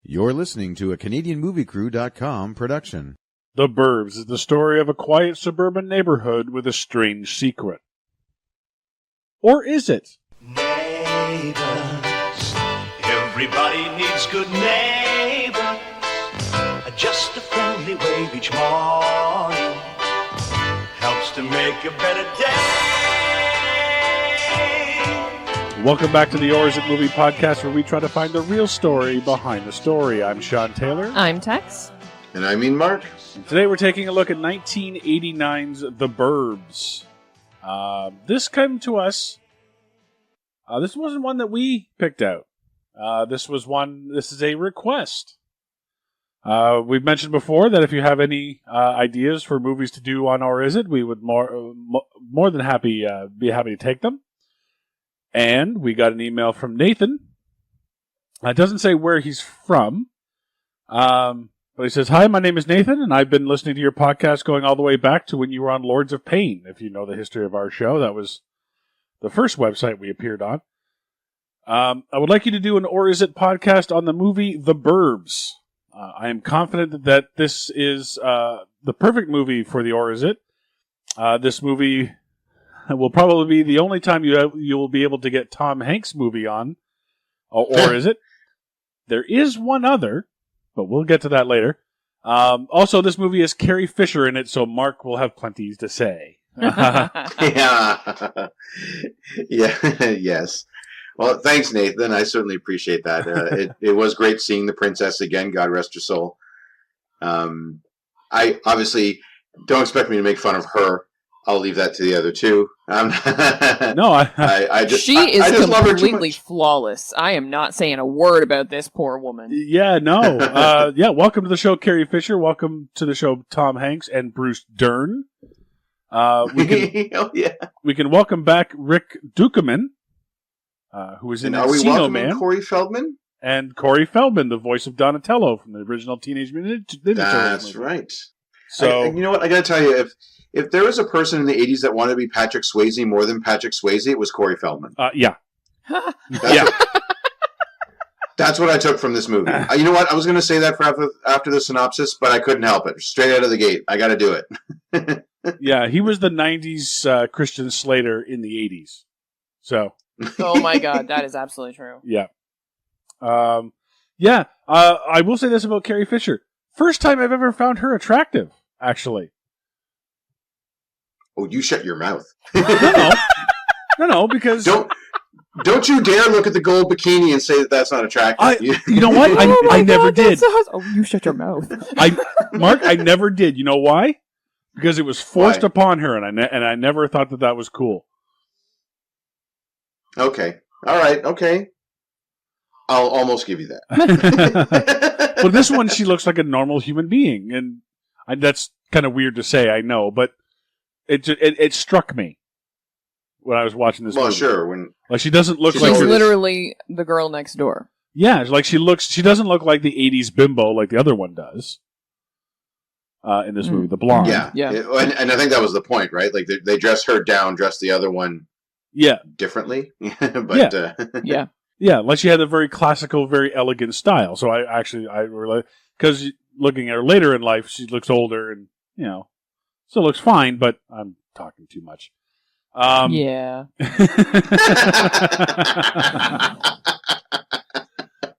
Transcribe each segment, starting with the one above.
You're listening to a CanadianMovieCrew.com production. The Burbs is the story of a quiet suburban neighborhood with a strange secret. Or is it? Neighbors, everybody needs good neighbors. Just a friendly wave each morning helps to make a better day. Welcome back to the Or Is It Movie Podcast, where we try to find the real story behind the story. I'm Sean Taylor. I'm Tex. And I mean Mark. And today we're taking a look at 1989's The Burbs. This came to us. This wasn't one that we picked out. This is a request. We've mentioned before that if you have any ideas for movies to do on Or Is It, we would more than be happy to take them. And we got an email from Nathan. It doesn't say where he's from, but he says, "Hi, my name is Nathan, and I've been listening to your podcast going all the way back to when you were on Lords of Pain. If you know the history of our show, that was the first website we appeared on. I would like you to do an Or Is It podcast on the movie The Burbs. I am confident that this is the perfect movie for the Or Is It. This movie will probably be the only time you will be able to get Tom Hanks' movie on, or is it? There is one other, but we'll get to that later. Also, this movie has Carrie Fisher in it, so Mark will have plenty to say." Yeah. Yes. Well, thanks, Nathan. I certainly appreciate that. It was great seeing the princess again. God rest her soul. I obviously don't expect me to make fun of her. I'll leave that to the other two. No, She is completely flawless. I am not saying a word about this poor woman. Yeah, no. Welcome to the show, Carrie Fisher. Welcome to the show, Tom Hanks and Bruce Dern. We can welcome back Rick Dukeman, who was in Encino Man. Are we welcoming Corey Feldman? And Corey Feldman, the voice of Donatello from the original Teenage Mutant Ninja Turtles. That's right. So, you know what? I got to tell you, if there was a person in the 80s that wanted to be Patrick Swayze more than Patrick Swayze, it was Corey Feldman. Yeah. That's what I took from this movie. You know what? I was going to say that for after the synopsis, but I couldn't help it. Straight out of the gate. I got to do it. Yeah, he was the 90s Christian Slater in the 80s. So. Oh my God, that is absolutely true. Yeah. I will say this about Carrie Fisher. First time I've ever found her attractive, actually. Oh, you shut your mouth. No, because... Don't you dare look at the gold bikini and say that that's not attractive. You know what? I never did. Oh, you shut your mouth. Mark, I never did. You know why? Because it was forced upon her, and I never thought that was cool. Okay. All right. Okay. I'll almost give you that. Well, this one, she looks like a normal human being, and that's kind of weird to say, I know, but it struck me when I was watching this movie. Well, sure. She doesn't look like... She's literally the girl next door. Yeah, like she doesn't look like the 80s bimbo like the other one does in this movie, the blonde. Yeah. And I think that was the point, right? Like they dressed her down, dressed the other one differently. But Yeah, like she had a very classical, very elegant style. So I really... Because looking at her later in life, she looks older and, still looks fine, but I'm talking too much. Yeah.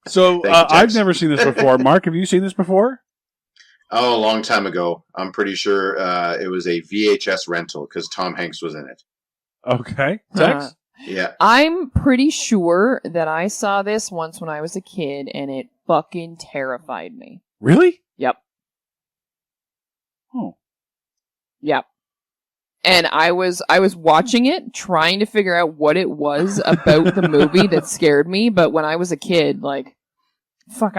So I've never seen this before. Mark, have you seen this before? Oh, a long time ago. I'm pretty sure it was a VHS rental because Tom Hanks was in it. Okay. Tex? Yeah. I'm pretty sure that I saw this once when I was a kid, and it fucking terrified me. Really? Yep. Oh. Yep. And I was watching it, trying to figure out what it was about the movie that scared me. But when I was a kid, I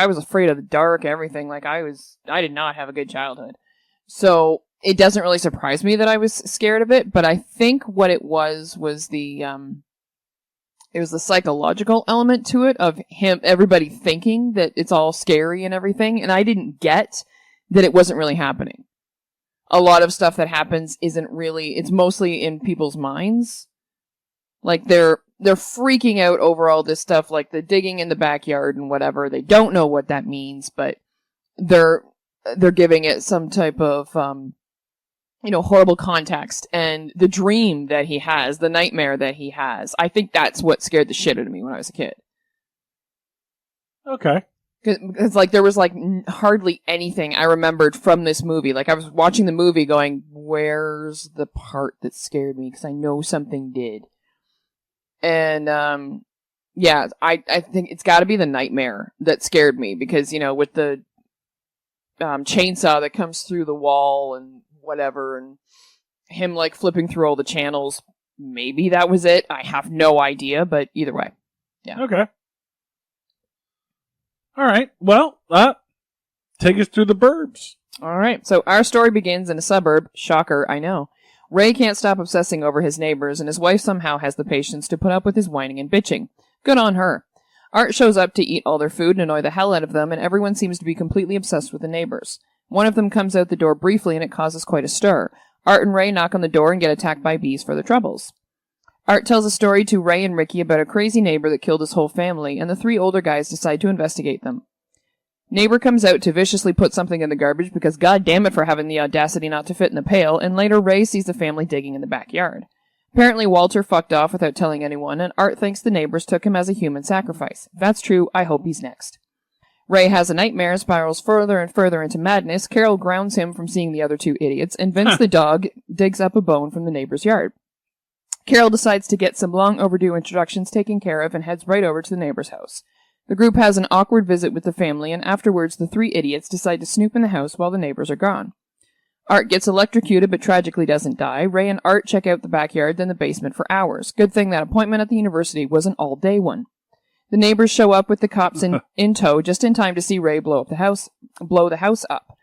was afraid of the dark, everything. I did not have a good childhood. So it doesn't really surprise me that I was scared of it. But I think what it was the psychological element to it of everybody thinking that it's all scary and everything. And I didn't get that it wasn't really happening. A lot of stuff that happens isn't really, it's mostly in people's minds. Like they're they're freaking out over all this stuff, like the digging in the backyard and whatever. They don't know what that means, but they're giving it some type of, horrible context. And the dream that he has, the nightmare that he has, I think that's what scared the shit out of me when I was a kid. Okay. It's like there was like hardly anything I remembered from this movie. Like I was watching the movie going, where's the part that scared me? Because I know something did. And, I think it's got to be the nightmare that scared me. Because, with the chainsaw that comes through the wall and whatever, and him like flipping through all the channels, maybe that was it. I have no idea, but either way. Yeah. Okay. All right. Well, take us through the Burbs. All right. So our story begins in a suburb. Shocker, I know. Ray can't stop obsessing over his neighbors, and his wife somehow has the patience to put up with his whining and bitching. Good on her. Art shows up to eat all their food and annoy the hell out of them, and everyone seems to be completely obsessed with the neighbors. One of them comes out the door briefly, and it causes quite a stir. Art and Ray knock on the door and get attacked by bees for their troubles. Art tells a story to Ray and Ricky about a crazy neighbor that killed his whole family, and the three older guys decide to investigate them. Neighbor comes out to viciously put something in the garbage because goddamn it for having the audacity not to fit in the pail, and later Ray sees the family digging in the backyard. Apparently Walter fucked off without telling anyone, and Art thinks the neighbors took him as a human sacrifice. If that's true, I hope he's next. Ray has a nightmare, spirals further and further into madness. Carol grounds him from seeing the other two idiots, and Vince the dog digs up a bone from the neighbor's yard. Carol decides to get some long overdue introductions taken care of and heads right over to the neighbor's house. The group has an awkward visit with the family, and afterwards the three idiots decide to snoop in the house while the neighbors are gone. Art gets electrocuted but tragically doesn't die. Ray and Art check out the backyard, then the basement for hours. Good thing that appointment at the university was an all-day one. The neighbors show up with the cops in tow just in time to see Ray blow the house up.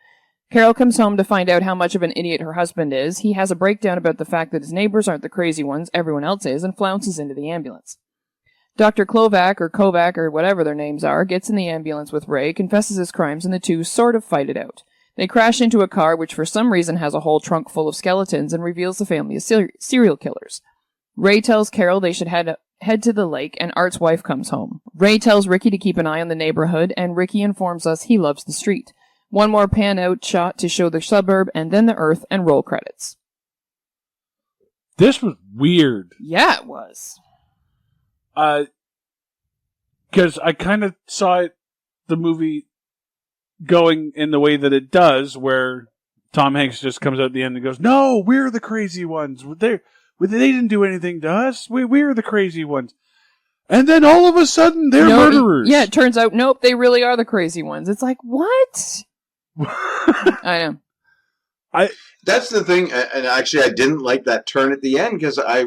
Carol comes home to find out how much of an idiot her husband is. He has a breakdown about the fact that his neighbors aren't the crazy ones everyone else is, and flounces into the ambulance. Dr. Kovac or whatever their names are, gets in the ambulance with Ray, confesses his crimes, and the two sort of fight it out. They crash into a car which for some reason has a whole trunk full of skeletons and reveals the family is serial killers. Ray tells Carol they should head to the lake, and Art's wife comes home. Ray tells Ricky to keep an eye on the neighborhood, and Ricky informs us he loves the street. One more pan-out shot to show the suburb, and then the earth, and roll credits. This was weird. Yeah, it was. Because I kind of saw the movie going in the way that it does, where Tom Hanks just comes out at the end and goes, "No, we're the crazy ones. They didn't do anything to us. We're the crazy ones." And then all of a sudden, they're murderers. Yeah, it turns out, nope, they really are the crazy ones. It's like, what? I know. That's the thing, and actually I didn't like that turn at the end, because I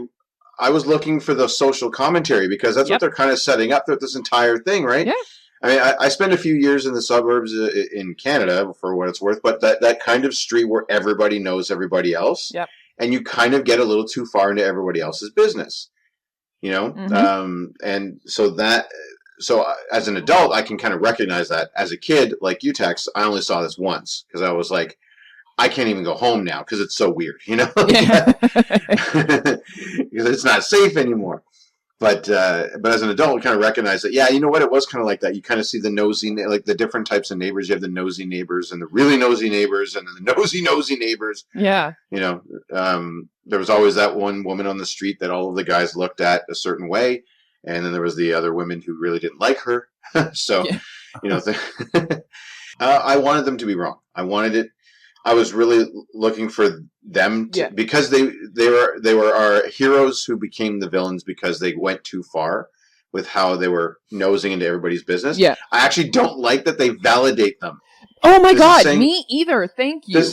was looking for the social commentary, because that's what they're kind of setting up throughout this entire thing, right? Yeah. I mean, I spent a few years in the suburbs in Canada, for what it's worth, but that kind of street where everybody knows everybody else, and you kind of get a little too far into everybody else's business, and so as an adult, I can kind of recognize that. As a kid, like you, Tex, I only saw this once, because I was like, I can't even go home now because it's so weird, Yeah. Because it's not safe anymore. But as an adult, I kind of recognize that, yeah, you know what? It was kind of like that. You kind of see the nosy, like the different types of neighbors. You have the nosy neighbors and the really nosy neighbors and then the nosy neighbors. Yeah. There was always that one woman on the street that all of the guys looked at a certain way. And then there was the other women who really didn't like her. So, I wanted them to be wrong. I was really looking for them to, because they were our heroes who became the villains because they went too far with how they were nosing into everybody's business. Yeah. I actually don't like that they validate them. Oh my God, me either. Thank you.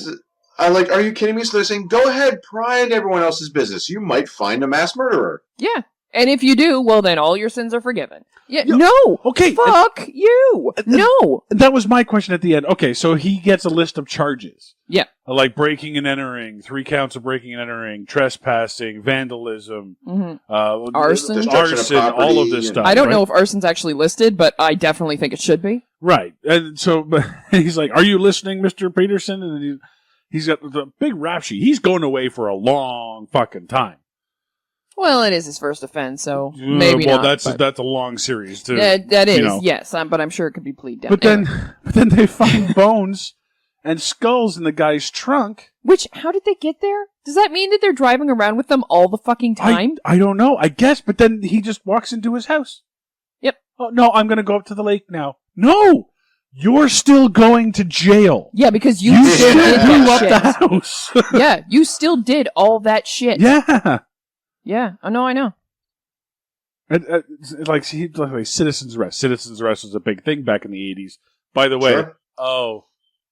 Are you kidding me? So they're saying, go ahead, pry into everyone else's business. You might find a mass murderer. Yeah. And if you do, well, then all your sins are forgiven. Yeah, no. Okay. Fuck you. No. That was my question at the end. Okay, so he gets a list of charges. Yeah. Like breaking and entering, 3 counts of breaking and entering, trespassing, vandalism, arson, all of this stuff. I don't know if arson's actually listed, but I definitely think it should be. Right. And so he's like, "Are you listening, Mr. Peterson?" And he's got the big rap sheet. He's going away for a long fucking time. Well, it is his first offense, so maybe well, not. that's a long series too. That is, you know. yes, but I'm sure it could be plead down. But then they find bones and skulls in the guy's trunk. Which, how did they get there? Does that mean that they're driving around with them all the fucking time? I don't know. I guess, but then he just walks into his house. Yep. Oh no, I'm going to go up to the lake now. No, you're still going to jail. Yeah, because you You still still did blew that up the shit. house. Yeah, you still did all that shit. Yeah. Yeah, I know. It's like citizen's arrest. Citizen's arrest was a big thing back in the 80s. By the way, Sure.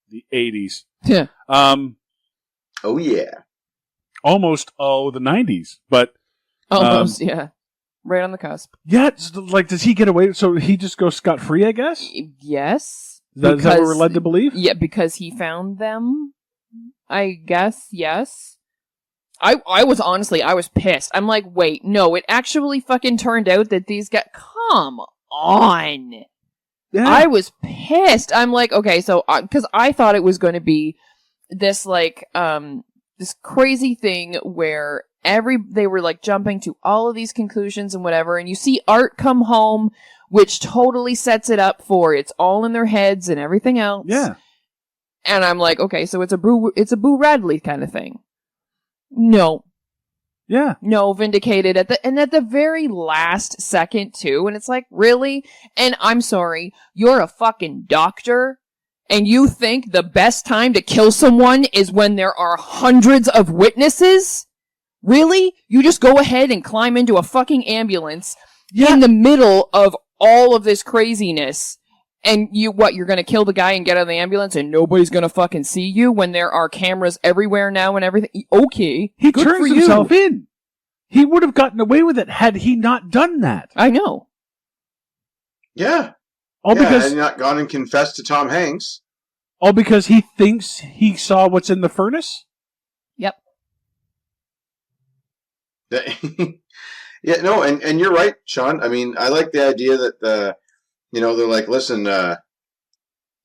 the 80s. Yeah. Oh yeah. Almost the 90s. But Almost, yeah. Right on the cusp. yeah, it's like, does he get away? So he just goes scot-free, I guess? Yes. Is that what we're led to believe? Yeah, because he found them. I guess, yes. I was pissed. I'm like, wait, no, it actually fucking turned out that these guys... Come on! Yeah. I was pissed. I'm like, okay, so... Because I thought it was going to be this, like, this crazy thing where they were, like, jumping to all of these conclusions and whatever, and you see Art come home, which totally sets it up for it's all in their heads and everything else. Yeah. And I'm like, okay, so it's a Boo Radley kind of thing. No. Yeah. No, vindicated at the very last second too, and it's like, really? And I'm sorry, you're a fucking doctor, and you think the best time to kill someone is when there are hundreds of witnesses? Really? You just go ahead and climb into a fucking ambulance in the middle of all of this craziness. And you're gonna kill the guy and get out of the ambulance and nobody's gonna fucking see you when there are cameras everywhere now and everything? Okay. He good turns for you. himself in. He would have gotten away with it had he not done that. I know. Yeah. All Had he not gone and confessed to Tom Hanks. because he thinks he saw what's in the furnace? Yep. Yeah, no, and you're right, Sean. I mean, I like the idea that they're like, listen,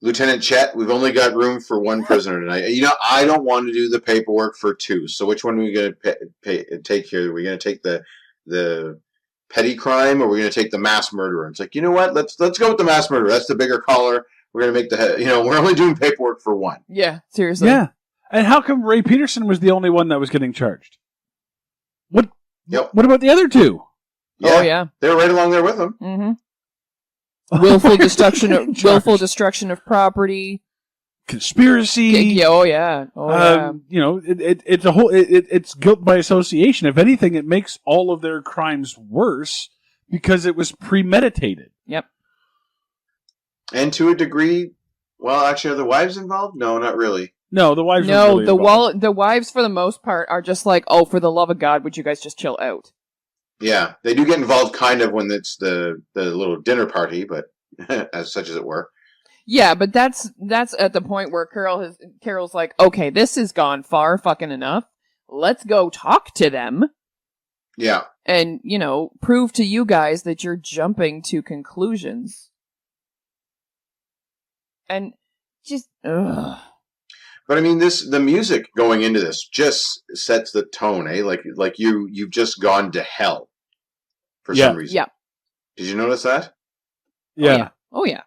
Lieutenant Chet, we've only got room for one prisoner tonight. I don't want to do the paperwork for two. So which one are we going to take here? Are we going to take the petty crime, or are we going to take the mass murderer? It's like, you know what? Let's go with the mass murderer. That's the bigger collar. We're going to make we're only doing paperwork for one. Yeah, seriously. Yeah. And how come Ray Peterson was the only one that was getting charged? What? Yep. What about the other two? Oh yeah. They were right along there with him. Mm-hmm. Willful destruction of property, conspiracy. Oh yeah. It's a whole. It's guilt by association. If anything, it makes all of their crimes worse because it was premeditated. Yep. And to a degree, well, actually, are the wives involved? No, not really. No, the wives. No, weren't really the wives for the most part are just like, oh, for the love of God, would you guys just chill out? Yeah, they do get involved kind of when it's the little dinner party, but as such as it were. Yeah, but that's at the point where Carol's like, okay, this has gone far fucking enough. Let's go talk to them. Yeah. And, prove to you guys that you're jumping to conclusions. And just, ugh. But I mean, the music going into this just sets the tone, eh? Like you've just gone to hell for some reason. Yeah. Did you notice that? Yeah. Oh yeah.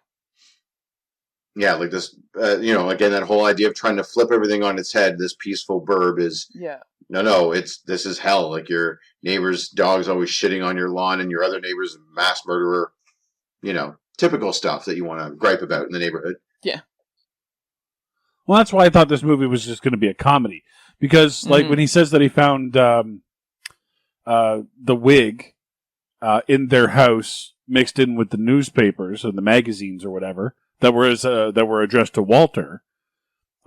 Yeah, like this. Again, that whole idea of trying to flip everything on its head. This peaceful burb is. Yeah. No. This is hell. Like your neighbor's dog's always shitting on your lawn, and your other neighbor's a mass murderer. Typical stuff that you want to gripe about in the neighborhood. Yeah. Well, that's why I thought this movie was just going to be a comedy. Because, when he says that he found the wig in their house mixed in with the newspapers and the magazines or whatever that were addressed to Walter,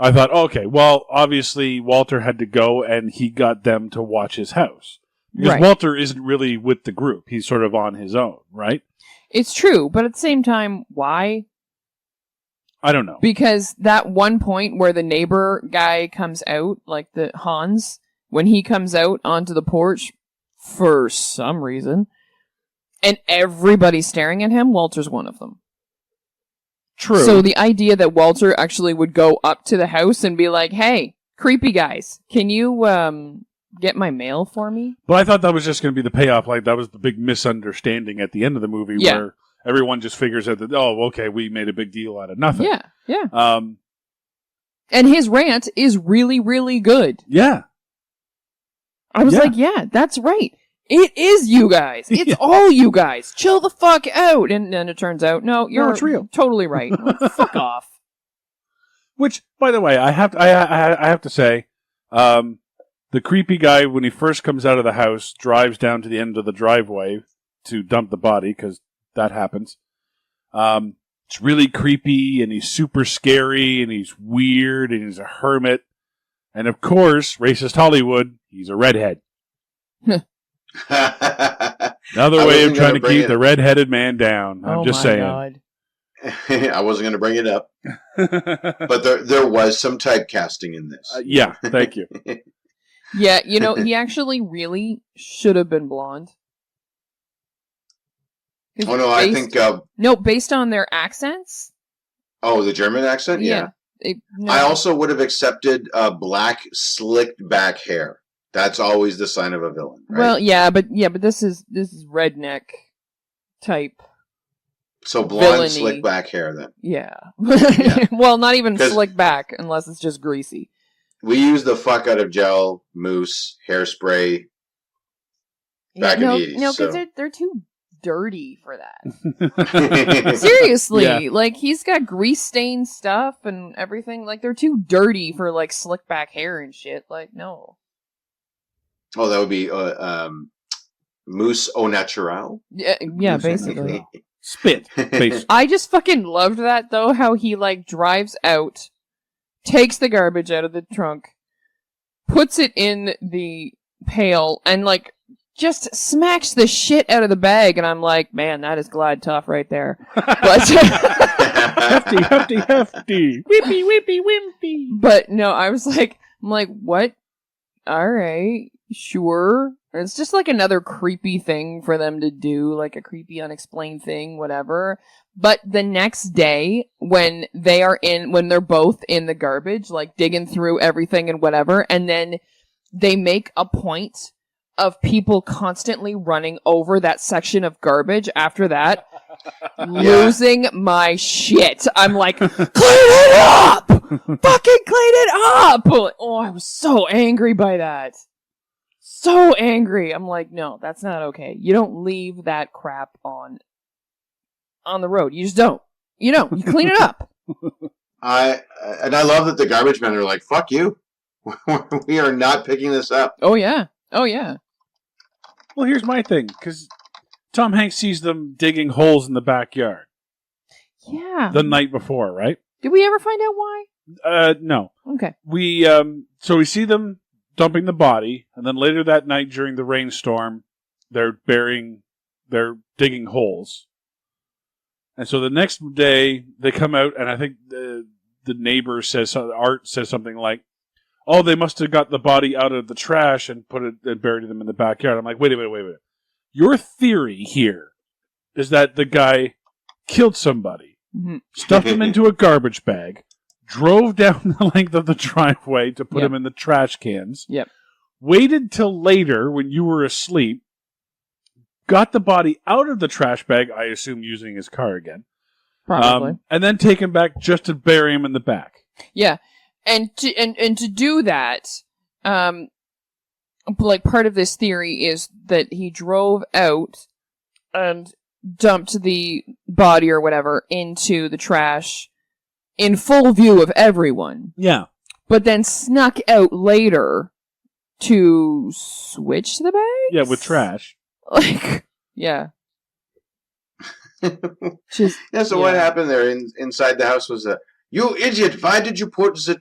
I thought, okay, well, obviously Walter had to go and he got them to watch his house. Because Walter isn't really with the group. He's sort of on his own, right? It's true, but at the same time, why? I don't know. Because that one point where the neighbor guy comes out, like the Hans, when he comes out onto the porch, for some reason, and everybody's staring at him, Walter's one of them. True. So the idea that Walter actually would go up to the house and be like, hey, creepy guys, can you get my mail for me? But I thought that was just going to be the payoff. Like, that was the big misunderstanding at the end of the movie where everyone just figures out that, oh, okay, we made a big deal out of nothing. Yeah. And his rant is really, really good. Yeah. I was like, yeah, that's right. It is you guys. It's all you guys. Chill the fuck out. And then it turns out, no, it's real. Totally right. Fuck off. Which, by the way, I have to say, the creepy guy, when he first comes out of the house, drives down to the end of the driveway to dump the body, because that happens. It's really creepy, and he's super scary, and he's weird, and he's a hermit. And of course, racist Hollywood, he's a redhead. Another way of trying to keep the redheaded man down. I'm just saying. God. I wasn't going to bring it up. But there was some typecasting in this. Yeah, thank you. Yeah, he actually really should have been blonde. Oh, no, I think... no, based on their accents. Oh, the German accent? Yeah. I also would have accepted black, slicked back hair. That's always the sign of a villain, right? Well, but this is redneck type. So blonde, villainy. slick back hair, then. Yeah. Well, not even slick back, unless it's just greasy. We use the fuck out of gel, mousse, hairspray back in the 80s. No, because they're too dirty for that. Seriously, like, he's got grease-stained stuff and everything. Like, they're too dirty for, like, slick back hair and shit. Like, no. Oh, that would be mousse au naturel? Yeah, basically. Spit. Basically. I just fucking loved that, though, how he, like, drives out, takes the garbage out of the trunk, puts it in the pail, and, like, just smacks the shit out of the bag, and I'm like, man, that is Glide tough right there. But hefty, hefty, hefty. Whippy, whippy, wimpy. But no, I'm like, what? Alright, sure. It's just like another creepy thing for them to do, like a creepy unexplained thing, whatever. But the next day, when they're both in the garbage, like digging through everything and whatever, and then they make a point of people constantly running over that section of garbage after that, losing my shit. I'm like, clean it up! Fucking clean it up! Oh, I was so angry by that. So angry. I'm like, no, that's not okay. You don't leave that crap on the road. You just don't. You clean it up. I love that the garbage men are like, fuck you. We are not picking this up. Oh, yeah. Oh, yeah. Well, here's my thing, because Tom Hanks sees them digging holes in the backyard. Yeah. The night before, right? Did we ever find out why? No. Okay. So we see them dumping the body, and then later that night during the rainstorm, they're digging holes. And so the next day, they come out, and I think the neighbor Art says something like, oh, they must have got the body out of the trash and buried them in the backyard. I'm like, wait a minute. Your theory here is that the guy killed somebody, stuffed him into a garbage bag, drove down the length of the driveway to put him in the trash cans, waited till later when you were asleep, got the body out of the trash bag, I assume using his car again, probably, and then take him back just to bury him in the back. Yeah. And to do that, like, part of this theory is that he drove out and dumped the body or whatever into the trash in full view of everyone. Yeah. But then snuck out later to switch the bags? Yeah, with trash. Like, yeah. What happened there inside the house was you idiot! Why did you put the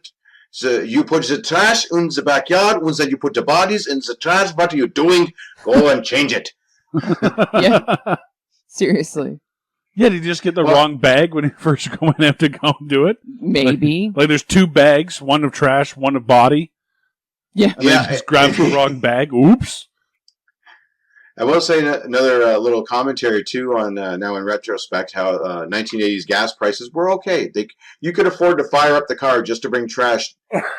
trash in the backyard and then you put the bodies in the trash? What are you doing? Go and change it. Yeah. Seriously. Yeah, did you just get the wrong bag when you first went out to go and do it? Maybe. Like there's two bags, one of trash, one of body. Yeah. And then just grabs the wrong bag. Oops. I will say another little commentary, too, on now in retrospect, how 1980s gas prices were okay. You could afford to fire up the car just to bring trash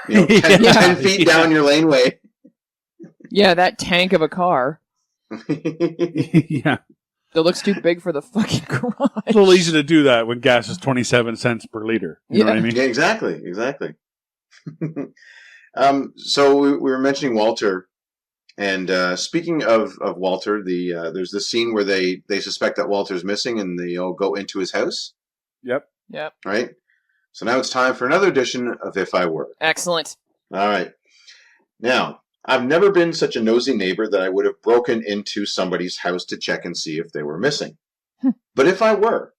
10 feet down your laneway. Yeah, that tank of a car Yeah. that looks too big for the fucking garage. It's a little easy to do that when gas is 27 cents per liter. You know what I mean? Yeah, exactly. So we were mentioning Walter, and speaking of Walter, there's this scene where they suspect that Walter's missing, and they all go into his house. Yep. Right. So now it's time for another edition of If I Were. Excellent. All right. Now, I've never been such a nosy neighbor that I would have broken into somebody's house to check and see if they were missing. But if I were,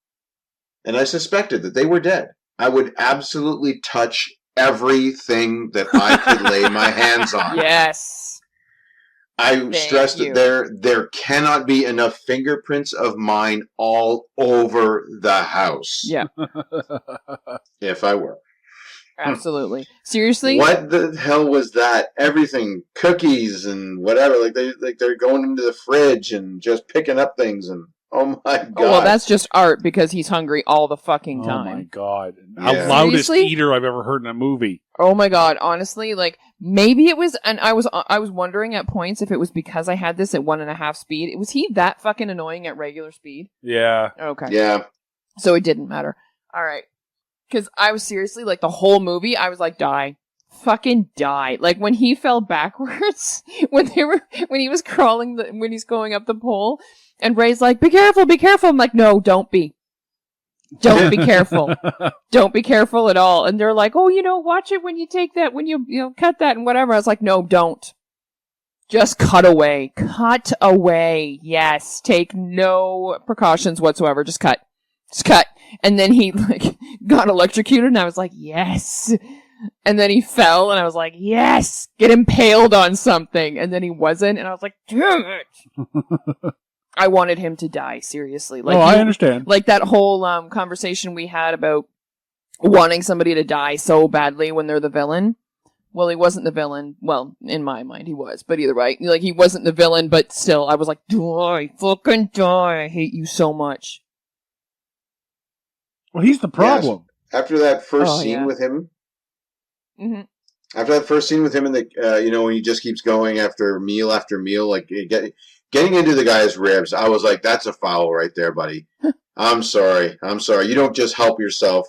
and I suspected that they were dead, I would absolutely touch everything that I could lay my hands on. Yes. I stress that there cannot be enough fingerprints of mine all over the house. Yeah. If I were. Absolutely. Seriously? What the hell was that? Everything, cookies and whatever. They're going into the fridge and just picking up things, and oh my god. Oh, well, that's just Art because he's hungry all the fucking time. Oh my god. Yeah. The loudest Seriously? eater I've ever heard in a movie. Oh my god, honestly, like, maybe it was, and I was wondering at points if it was because I had this at 1.5 speed. Was he that fucking annoying at regular speed? Yeah. Okay. Yeah. So it didn't matter. Alright. Because I was seriously, like, the whole movie, I was like, die. Fucking die. Like, when he fell backwards, when he was crawling, when he's going up the pole, and Ray's like, be careful, be careful. I'm like, no, don't be. Don't be careful. Don't be careful at all. And they're like, oh, watch it when you take that, when you cut that and whatever. I was like, no, don't. Just cut away. Cut away. Yes. Take no precautions whatsoever. Just cut. Just cut. And then he got electrocuted and I was like, yes. And then he fell and I was like, yes. Get impaled on something. And then he wasn't. And I was like, damn it. I wanted him to die, seriously. Like, I understand. Like that whole conversation we had about wanting somebody to die so badly when they're the villain. Well, he wasn't the villain. Well, in my mind, he was. But either way, like, he wasn't the villain, but still, I was like, die, fucking die. I hate you so much. Well, he's the problem. Yes. After that first scene with him, after that first scene with him in the, when he just keeps going after meal, like, getting into the guy's ribs, I was like, that's a foul right there, buddy. I'm sorry. You don't just help yourself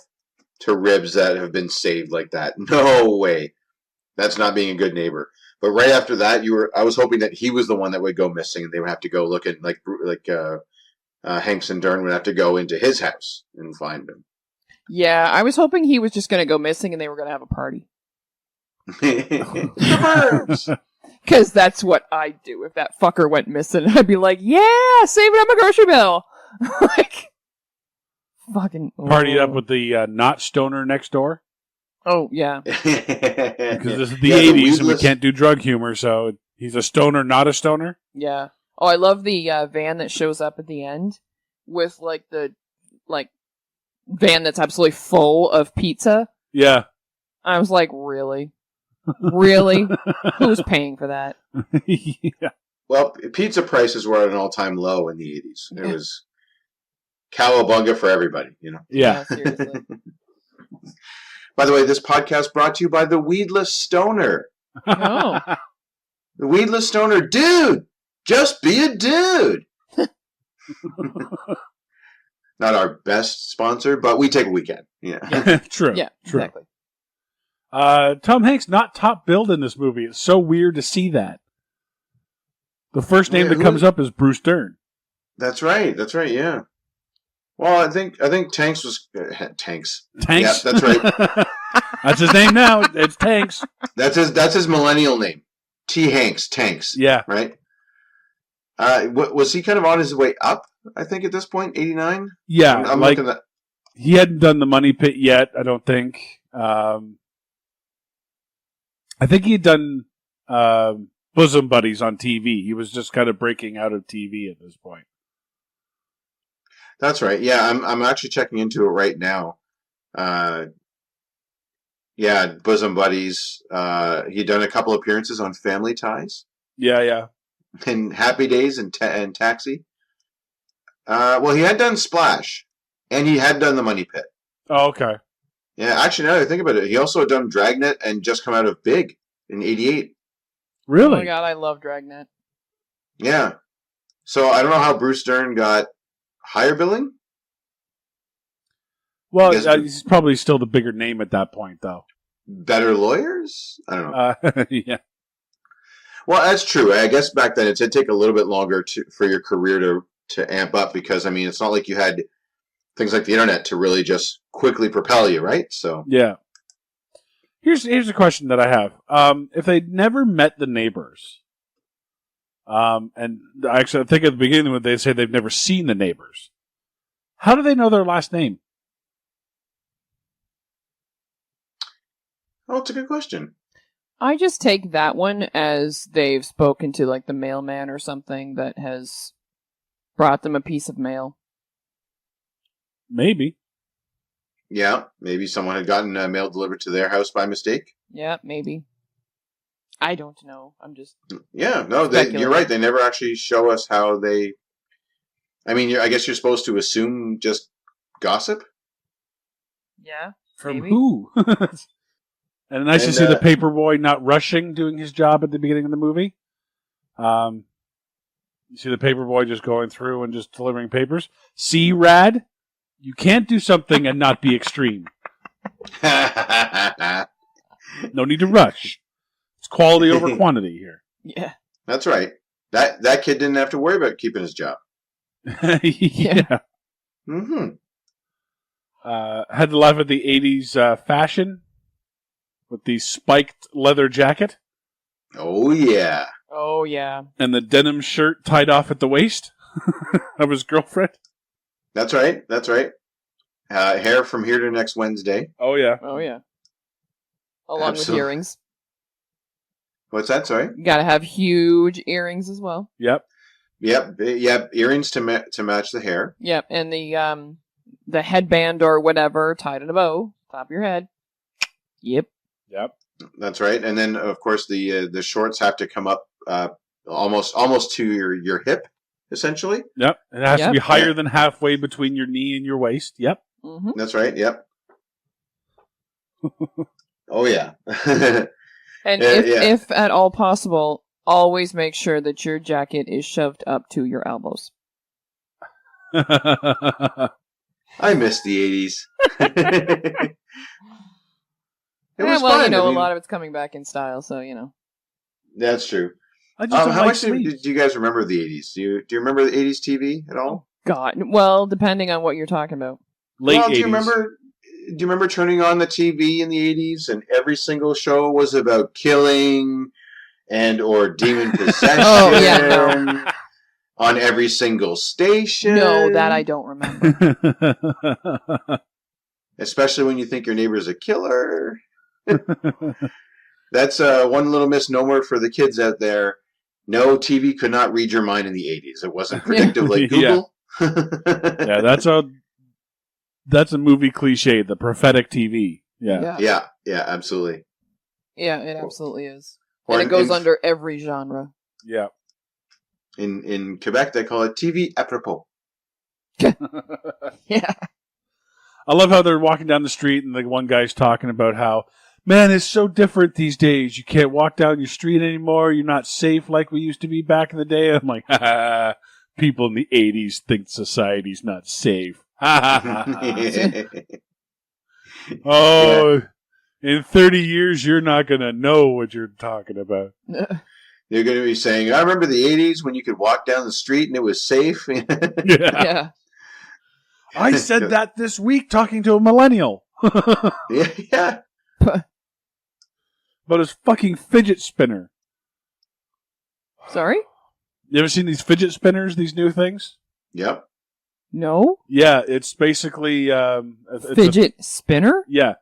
to ribs that have been saved like that. No way. That's not being a good neighbor. But right after that, I was hoping that he was the one that would go missing, and they would have to go look at, Hanks and Dern would have to go into his house and find him. Yeah, I was hoping he was just going to go missing and they were going to have a party. The Burbs! Because that's what I'd do if that fucker went missing. I'd be like, yeah, saving up my grocery bill. Like, fucking... Partied up with the not stoner next door. Oh, yeah. Because this is the 80s and we can't do drug humor, so he's a stoner, not a stoner. Yeah. Oh, I love the van that shows up at the end with, the van that's absolutely full of pizza. Yeah. I was like, really? Really? Who's paying for that? Yeah. Well, pizza prices were at an all-time low in the 80s. It was cowabunga for everybody, Yeah. Seriously. By the way, this podcast brought to you by the Weedless Stoner. Oh. The Weedless Stoner, dude! Just be a dude! Not our best sponsor, but we take a weekend. Yeah. True. Yeah, True. exactly. Tom Hanks not top billed in this movie. It's so weird to see that. The first name that comes up is Bruce Dern. That's right. Yeah. Well, I think Tanks was Tanks. Tanks. Yeah, that's right. That's his name now. It's Tanks. That's his millennial name. T. Hanks. Tanks. Yeah. Right. Was he kind of on his way up? I think at this point, 89. Yeah. I'm looking at. He hadn't done the Money Pit yet. I don't think. I think he had done Bosom Buddies on TV. He was just kind of breaking out of TV at this point. That's right. Yeah, I'm actually checking into it right now. Yeah, Bosom Buddies. He'd done a couple appearances on Family Ties. Yeah. And Happy Days and Taxi. Well, he had done Splash, and he had done the Money Pit. Oh, okay. Yeah, actually, now that I think about it, he also had done Dragnet and just come out of Big in '88. Really? Oh my god, I love Dragnet. Yeah. So I don't know how Bruce Dern got higher billing. Well, I guess- he's probably still the bigger name at that point, though. Better lawyers? I don't know. Yeah. Well, that's true. I guess back then it did take a little bit longer for your career to amp up because, I mean, it's not like you had things like the internet to really just quickly propel you, right? So Yeah. Here's a question that I have. If they'd never met the neighbors, and actually I think at the beginning when they say they've never seen the neighbors, how do they know their last name? Oh, it's a good question. I just take that one as they've spoken to like the mailman or something that has brought them a piece of mail. Maybe. Yeah, maybe someone had gotten mail delivered to their house by mistake. Yeah, maybe. I don't know. I'm just Yeah, no, you're right. They never actually show us how they... I mean, I guess you're supposed to assume just gossip? yeah. From Maybe. who? And nice to see the paperboy not rushing doing his job at the beginning of the movie. You see the paperboy just going through and just delivering papers. See, Rad? You can't do something and not be extreme. No need to rush. It's quality over quantity here. Yeah. That's right. That kid didn't have to worry about keeping his job. Yeah. Mm-hmm. Had to laugh at the 80s fashion with the spiked leather jacket Oh, yeah. Oh yeah. and the denim shirt tied off at the waist of his girlfriend. That's right. That's right. Hair from here to next Wednesday. Oh, yeah. Oh yeah. Along Absolutely. with earrings. What's that? Sorry? You gotta have huge earrings as well. Yep. Yep. Earrings to match the hair. Yep, and the headband or whatever tied in a bow, top of your head. Yep. Yep. That's right. And then, of course, the shorts have to come up almost to your hip, essentially. Yep. It has to be Yep. higher than halfway between your knee and your waist. Yep. Mm-hmm. That's right. Yep. Oh, yeah. And Yeah, if at all possible, always make sure that your jacket is shoved up to your elbows. I miss the 80s. It was well, fun. you know, I mean, a lot of it's coming back in style, so you know. That's true. I just don't How like much do sleeves. you guys remember the 80s? Do you remember the 80s TV at all? God, well, depending on what you're talking about. Late Well, 80s. do you remember turning on the TV in the 80s and every single show was about killing and or demon possession Oh, yeah, no. on every single station? No, that I don't remember. Especially when you think your neighbor's a killer. That's one little misnomer for the kids out there. No, TV could not read your mind in the 80s. It wasn't predictive like Google. Yeah, that's a movie cliche, the prophetic TV. Yeah. Yeah, absolutely. Yeah, it absolutely is. Or And it goes in, under every genre. Yeah. in Quebec, they call it TV apropos. Yeah. I love how they're walking down the street and the one guy's talking about how, man, it's so different these days. You can't walk down your street anymore. You're not safe like we used to be back in the day. I'm like, ha ha. People in the 80s think society's not safe. Ha ha ha. Oh, in 30 years, you're not going to know what you're talking about. They're going to be saying, I remember the 80s when you could walk down the street and it was safe. Yeah. Yeah. I said that this week talking to a millennial. Yeah. About his fucking fidget spinner. Sorry? You ever seen these fidget spinners, these new things? Yep. No? Yeah, it's basically... it's Fidget spinner? yeah.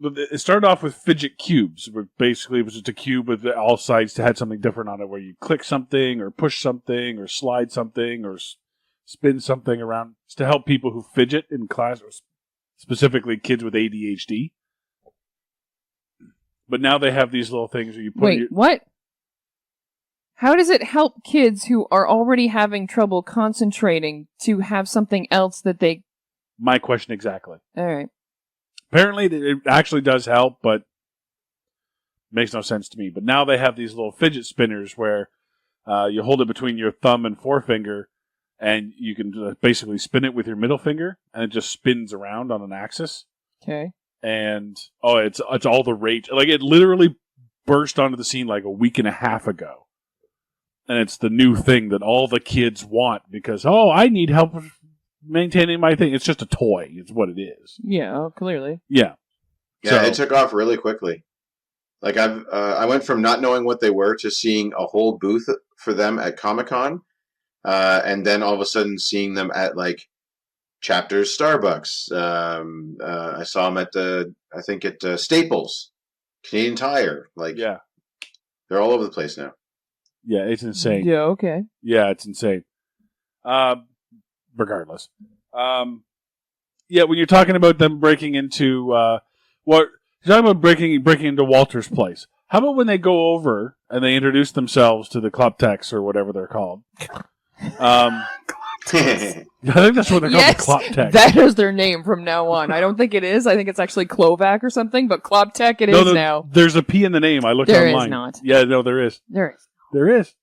But it started off with fidget cubes, where basically it was just a cube with all sides that had something different on it, where you click something, or push something, or slide something, or spin something around. It's to help people who fidget in class, or specifically kids with ADHD. But now they have these little things where you put Wait, what? How does it help kids who are already having trouble concentrating to have something else that they... My question exactly. Alright. Apparently, it actually does help, but makes no sense to me. But now they have these little fidget spinners where you hold it between your thumb and forefinger, and you can basically spin it with your middle finger, and it just spins around on an axis. Okay. And it's all the rage. Like, it literally burst onto the scene like a week and a half ago, and it's the new thing that all the kids want because I need help maintaining my thing. It's just a toy. It's what it is. Yeah, clearly. Yeah. Yeah, it took off really quickly. Like I went from not knowing what they were to seeing a whole booth for them at Comic-Con, and then all of a sudden seeing them at like Chapters Starbucks. I saw them at Staples, Canadian Tire. Like, yeah, they're all over the place now. Yeah, it's insane. Yeah, okay. Yeah, it's insane. Regardless, yeah, when you're talking about them breaking into you're talking about breaking into Walter's place. How about when they go over and they introduce themselves to the Kloptex or whatever they're called? I think that's what they're called, the Kloptex. That is their name from now on. I don't think it is. I think it's actually Klovac or something, but Kloptek is now. There's a P in the name. I looked online. There is not. Yeah, no, there is. There is. There is.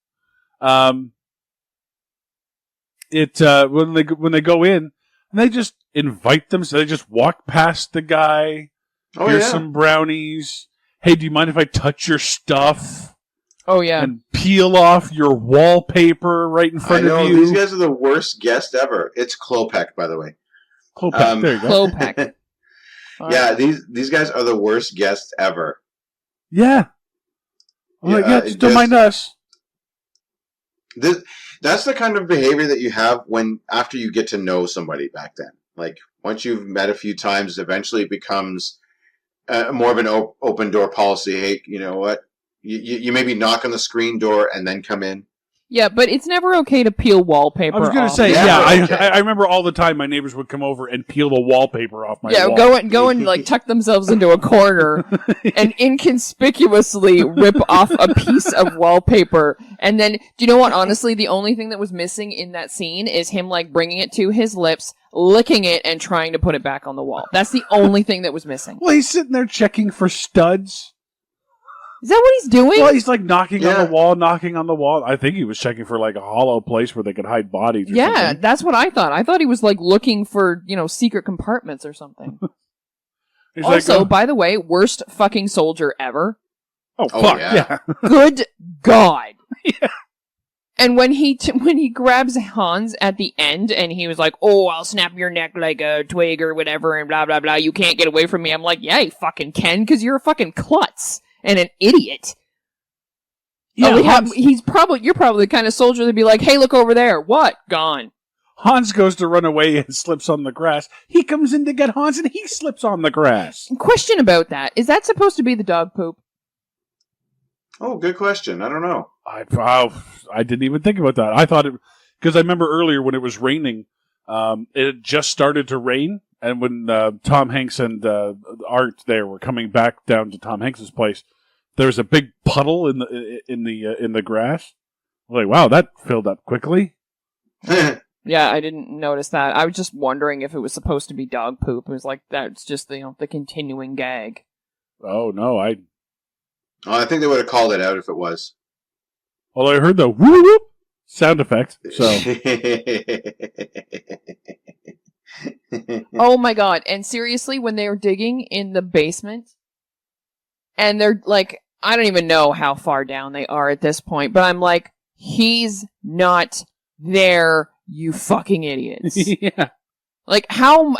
When they go in, and they just invite them, so they just walk past the guy. Here's some brownies. Hey, do you mind if I touch your stuff? Oh, yeah. And peel off your wallpaper right in front of you. These guys are the worst guest ever. It's Klopek, by the way. Klopek, there you go. Klopek. Yeah, these guys are the worst guests ever. Yeah. Just don't mind us. That's the kind of behavior that you have after you get to know somebody back then. Like, once you've met a few times, eventually it becomes more of an open door policy. Hey, you know what? You maybe knock on the screen door and then come in. Yeah, but it's never okay to peel wallpaper off. I was going to say, I remember all the time my neighbors would come over and peel the wallpaper off my wall. Yeah, go and like tuck themselves into a corner and inconspicuously rip off a piece of wallpaper. And then, do you know what? Honestly, the only thing that was missing in that scene is him like bringing it to his lips, licking it, and trying to put it back on the wall. That's the only thing that was missing. Well, he's sitting there checking for studs. Is that what he's doing? Well, he's like knocking on the wall. I think he was checking for like a hollow place where they could hide bodies or something. Yeah, that's what I thought. I thought he was like looking for, secret compartments or something. Also, by the way, worst fucking soldier ever. Oh fuck, yeah. Good God. Yeah. And when he grabs Hans at the end and he was like, "Oh, I'll snap your neck like a twig or whatever and blah, blah, blah. You can't get away from me." I'm like, yeah, you fucking can because you're a fucking klutz. And an idiot. Yeah, you're probably the kind of soldier that'd be like, "Hey, look over there." What? Gone. Hans goes to run away and slips on the grass. He comes in to get Hans and he slips on the grass. Question about that. Is that supposed to be the dog poop? Oh, good question. I don't know. I didn't even think about that. I thought it, because I remember earlier when it was raining, it had just started to rain. And when Tom Hanks and Art there were coming back down to Tom Hanks's place, there was a big puddle in the grass. I'm like, wow, that filled up quickly. Yeah, I didn't notice that. I was just wondering if it was supposed to be dog poop. It was like that's just the continuing gag. Oh no, I think they would have called it out if it was. Although I heard the whoop whoop sound effect. So. Oh my God. And seriously, when they were digging in the basement, and they're like, I don't even know how far down they are at this point, but I'm like, he's not there, you fucking idiots. Yeah. Like, how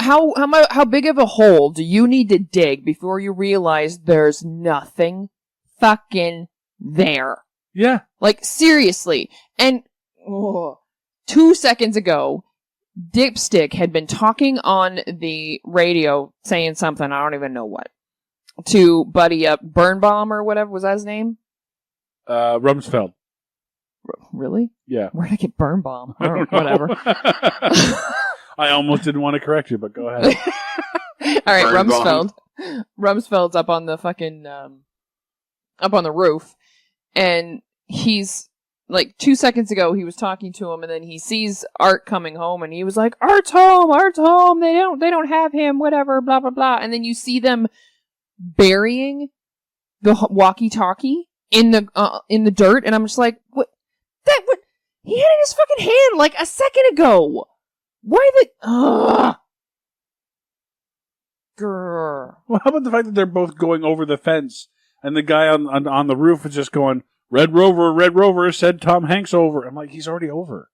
big of a hole do you need to dig before you realize there's nothing fucking there? Yeah. Like, seriously. And 2 seconds ago, Dipstick had been talking on the radio saying something, I don't even know what, to Buddy up Birnbaum or whatever, was that his name? Rumsfeld. Really? Yeah. Where'd I get Birnbaum? I don't know. Whatever. I almost didn't want to correct you, but go ahead. All right, Rumsfeld. Rumsfeld's up on the fucking, up on the roof, and he's like 2 seconds ago, he was talking to him, and then he sees Art coming home, and he was like, Art's home, they don't have him, whatever, blah, blah, blah. And then you see them burying the walkie-talkie in the dirt, and I'm just like, what? He had it in his fucking hand like a second ago. Why the? Grr. Well, how about the fact that they're both going over the fence, and the guy on the roof is just going, Red Rover, said Tom Hanks over. I'm like, he's already over.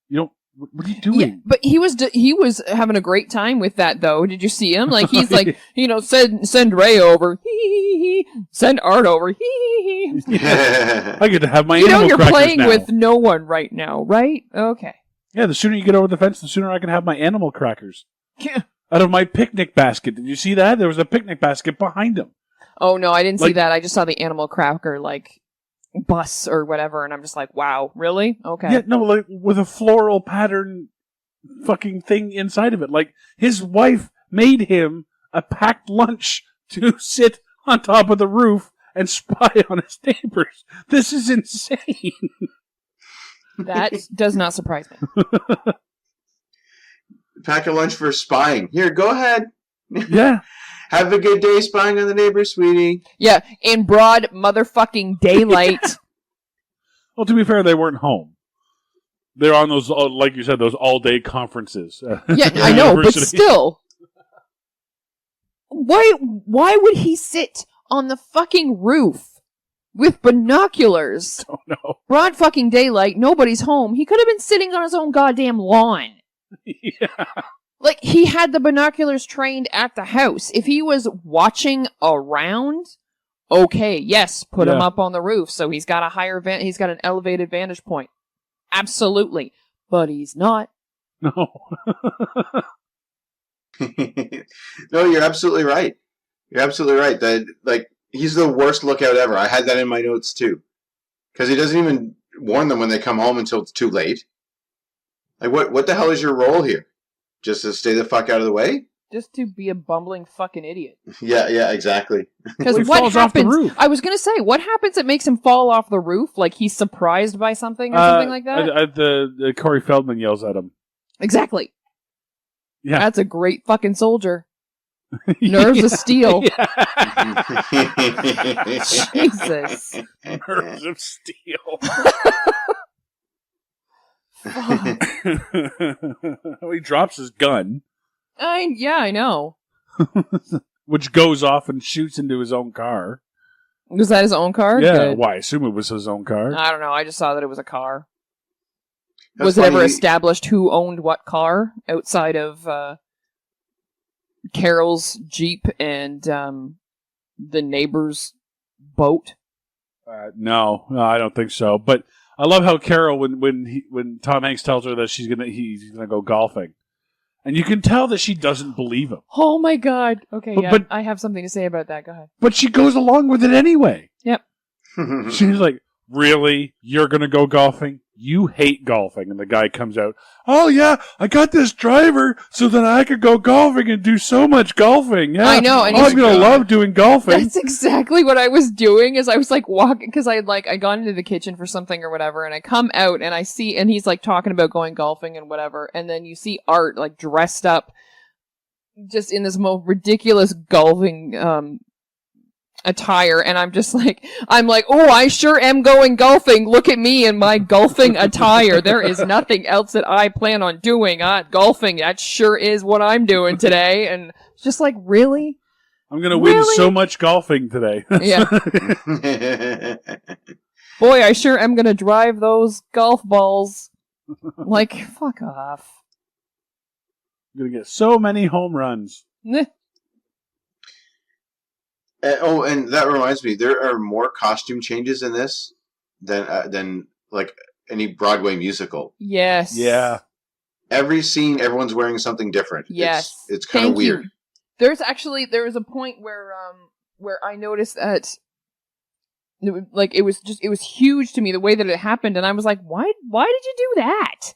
You don't. What are you doing? Yeah, but he was having a great time with that, though. Did you see him? Like, he's like, send Ray over. Send Art over. Yeah. I get to have my animal you're crackers playing now. with no one right now, right? Okay. Yeah, the sooner you get over the fence, the sooner I can have my animal crackers. Out of my picnic basket. Did you see that? There was a picnic basket behind him. Oh, no, I didn't see that. I just saw the animal cracker, like, bus or whatever, and I'm just like, wow, really? Okay. Yeah, no, like with a floral pattern fucking thing inside of it. Like, his wife made him a packed lunch to sit on top of the roof and spy on his neighbors. This is insane. That does not surprise me. Pack a lunch for spying. Here, go ahead. Yeah. Have a good day spying on the neighbors, sweetie. Yeah, in broad motherfucking daylight. Well, to be fair, they weren't home. They're on those, like you said, those all-day conferences. Yeah, I know, but still. Why would he sit on the fucking roof with binoculars? Oh, no. Broad fucking daylight, nobody's home. He could have been sitting on his own goddamn lawn. Yeah. Like, he had the binoculars trained at the house. If he was watching around, okay, yes, put him up on the roof, so he's got he's got an elevated vantage point. Absolutely. But he's not. No. No, you're absolutely right. You're absolutely right. That, like, he's the worst lookout ever. I had that in my notes, too. Because he doesn't even warn them when they come home until it's too late. Like, what the hell is your role here? Just to stay the fuck out of the way? Just to be a bumbling fucking idiot. Yeah, exactly. Because Well, he what falls off the happens? roof. I was gonna say, what happens that makes him fall off the roof? Like he's surprised by something or something like that. The Corey Feldman yells at him. Exactly. Yeah, That's a great fucking soldier. Nerves of steel. Jesus. Nerves of steel. Fuck. He drops his gun, I know. which goes off and shoots into his own car. Was that his own car? Yeah, Good. well, I assume it was his own car. I don't know. I just saw that it was a car. That's Was it ever funny. established who owned what car outside of Carol's Jeep and the neighbor's boat? No, I don't think so. But I love how Carol, when Tom Hanks tells her that he's gonna go golfing, and you can tell that she doesn't believe him. Oh my god. Okay, But I have something to say about that. Go ahead. But she goes along with it anyway. Yep. She's like, "Really? You're gonna go golfing? You hate golfing." And the guy comes out, "Oh yeah, I got this driver so that I could go golfing and do so much golfing. Yeah, I know, and I'm he's- gonna love doing golfing." That's exactly what I was doing. Is I was like walking because I gone into the kitchen for something or whatever, and I come out and I see, and he's like talking about going golfing and whatever, and then you see Art like dressed up, just in this most ridiculous golfing attire, and I'm like, oh, I sure am going golfing. Look at me in my golfing attire. There is nothing else that I plan on doing. Golfing, that sure is what I'm doing today. And just like, really? I'm gonna win Really? so much golfing today. Yeah. Boy, I sure am gonna drive those golf balls. Like, fuck off. I'm gonna get so many home runs. Meh. And that reminds me, there are more costume changes in this than like any Broadway musical. Yes. Yeah. Every scene, everyone's wearing something different. Yes. It's kind of Thank you. weird. There was a point where I noticed that it was huge to me the way that it happened, and I was like, why did you do that?